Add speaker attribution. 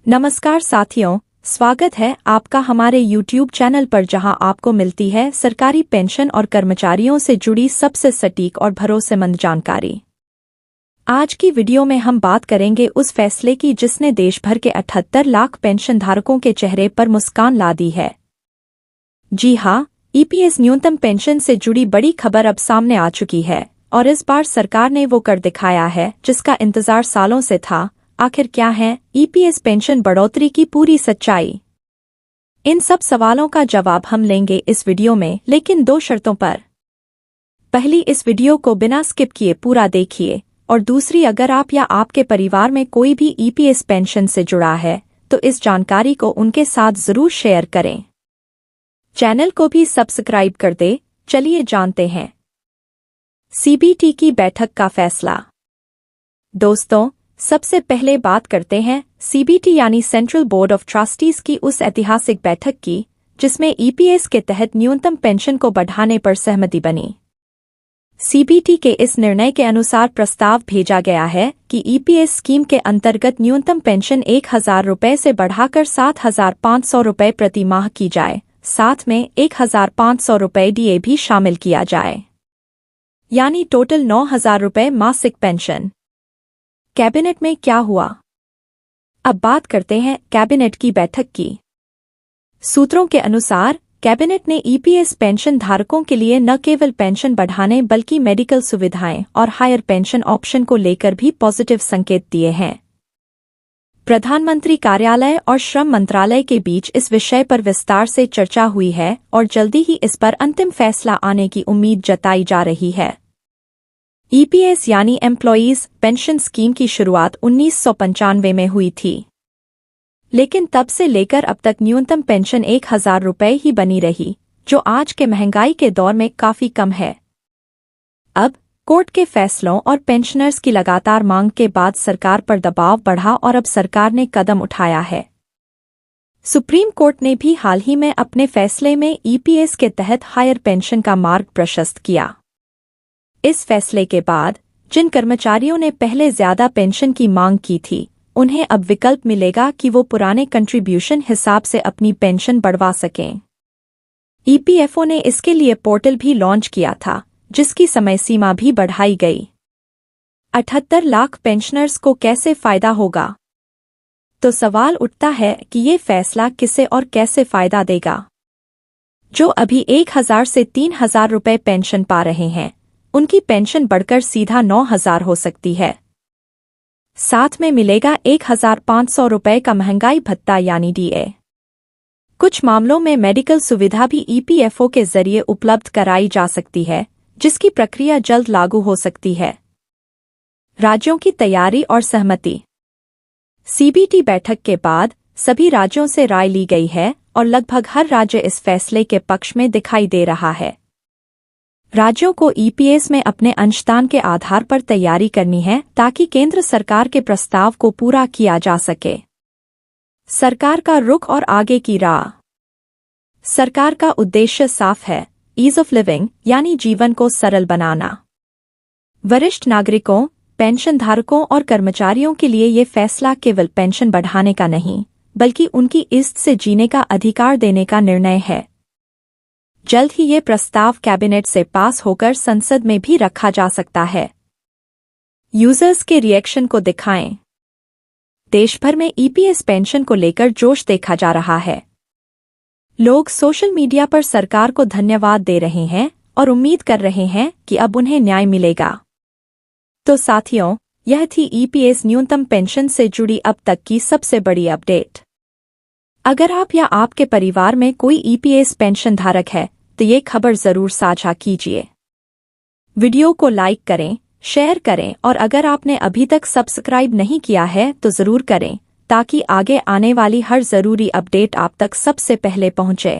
Speaker 1: नमस्कार साथियों, स्वागत है आपका हमारे YouTube चैनल पर जहां आपको मिलती है सरकारी पेंशन और कर्मचारियों से जुड़ी सबसे सटीक और भरोसेमंद जानकारी। आज की वीडियो में हम बात करेंगे उस फैसले की जिसने देश भर के 78 लाख पेंशन धारकों के चेहरे पर मुस्कान ला दी है। जी हां, ईपीएस न्यूनतम पेंशन से जुड़ी बड़ी खबर अब सामने आ चुकी है और इस बार सरकार ने वो कर दिखाया है जिसका इंतजार सालों से था। आखिर क्या है ईपीएस पेंशन बढ़ोतरी की पूरी सच्चाई? इन सब सवालों का जवाब हम लेंगे इस वीडियो में, लेकिन 2 शर्तों पर। पहली, इस वीडियो को बिना स्किप किए पूरा देखिए, और दूसरी, अगर आप या आपके परिवार में कोई भी ईपीएस पेंशन से जुड़ा है तो इस जानकारी को उनके साथ जरूर शेयर करें। चैनल को भी सब्सक्राइब कर दे। चलिए जानते हैं सीबीटी की बैठक का फैसला। दोस्तों, सबसे पहले बात करते हैं सीबीटी यानी सेंट्रल बोर्ड ऑफ ट्रस्टीज की उस ऐतिहासिक बैठक की जिसमें ईपीएस के तहत न्यूनतम पेंशन को बढ़ाने पर सहमति बनी। सीबीटी के इस निर्णय के अनुसार प्रस्ताव भेजा गया है कि ईपीएस स्कीम के अंतर्गत न्यूनतम पेंशन 1,000 रुपये से बढ़ाकर 7,500 रुपये प्रति माह की जाए, साथ में 1,500 रुपये डीए भी शामिल किया जाए, यानी टोटल 9,000 रुपये मासिक पेंशन। कैबिनेट में क्या हुआ? अब बात करते हैं कैबिनेट की बैठक की। सूत्रों के अनुसार कैबिनेट ने ईपीएस पेंशन धारकों के लिए न केवल पेंशन बढ़ाने बल्कि मेडिकल सुविधाएं और हायर पेंशन ऑप्शन को लेकर भी पॉजिटिव संकेत दिए हैं। प्रधानमंत्री कार्यालय और श्रम मंत्रालय के बीच इस विषय पर विस्तार से चर्चा हुई है और जल्दी ही इस पर अंतिम फैसला आने की उम्मीद जताई जा रही है। ईपीएस यानी एम्प्लॉयीज पेंशन स्कीम की शुरुआत 1995 में हुई थी, लेकिन तब से लेकर अब तक न्यूनतम पेंशन 1,000 रुपये ही बनी रही, जो आज के महंगाई के दौर में काफी कम है। अब कोर्ट के फैसलों और पेंशनर्स की लगातार मांग के बाद सरकार पर दबाव बढ़ा और अब सरकार ने कदम उठाया है। सुप्रीम कोर्ट ने भी हाल ही में अपने फैसले में ईपीएस के तहत हायर पेंशन का मार्ग प्रशस्त किया। इस फैसले के बाद जिन कर्मचारियों ने पहले ज्यादा पेंशन की मांग की थी, उन्हें अब विकल्प मिलेगा कि वो पुराने कंट्रीब्यूशन हिसाब से अपनी पेंशन बढ़वा सकें। ईपीएफओ ने इसके लिए पोर्टल भी लॉन्च किया था, जिसकी समय सीमा भी बढ़ाई गई। 78 लाख पेंशनर्स को कैसे फायदा होगा? तो सवाल उठता है कि ये फैसला किसे और कैसे फायदा देगा। जो अभी 1,000 से 3,000 रुपये पेंशन पा रहे हैं, उनकी पेंशन बढ़कर सीधा 9,000 हो सकती है। साथ में मिलेगा 1,500 रुपये का महंगाई भत्ता यानी डीए। कुछ मामलों में मेडिकल सुविधा भी ईपीएफओ के जरिए उपलब्ध कराई जा सकती है, जिसकी प्रक्रिया जल्द लागू हो सकती है। राज्यों की तैयारी और सहमति। सीबीटी बैठक के बाद सभी राज्यों से राय ली गई है और लगभग हर राज्य इस फैसले के पक्ष में दिखाई दे रहा है। राज्यों को ईपीएस में अपने अंशदान के आधार पर तैयारी करनी है ताकि केंद्र सरकार के प्रस्ताव को पूरा किया जा सके। सरकार का रुख और आगे की राह। सरकार का उद्देश्य साफ है, ईज ऑफ लिविंग यानी जीवन को सरल बनाना। वरिष्ठ नागरिकों, पेंशनधारकों और कर्मचारियों के लिए ये फैसला केवल पेंशन बढ़ाने का नहीं, बल्कि उनकी इज्जत से जीने का अधिकार देने का निर्णय है। जल्द ही ये प्रस्ताव कैबिनेट से पास होकर संसद में भी रखा जा सकता है। यूजर्स के रिएक्शन को दिखाएं। देश भर में ईपीएस पेंशन को लेकर जोश देखा जा रहा है। लोग सोशल मीडिया पर सरकार को धन्यवाद दे रहे हैं और उम्मीद कर रहे हैं कि अब उन्हें न्याय मिलेगा। तो साथियों, यह थी ईपीएस न्यूनतम पेंशन से जुड़ी अब तक की सबसे बड़ी अपडेट। अगर आप या आपके परिवार में कोई ईपीएस पेंशन धारक है तो ये खबर जरूर साझा कीजिए। वीडियो को लाइक करें, शेयर करें और अगर आपने अभी तक सब्सक्राइब नहीं किया है तो जरूर करें ताकि आगे आने वाली हर जरूरी अपडेट आप तक सबसे पहले पहुंचे।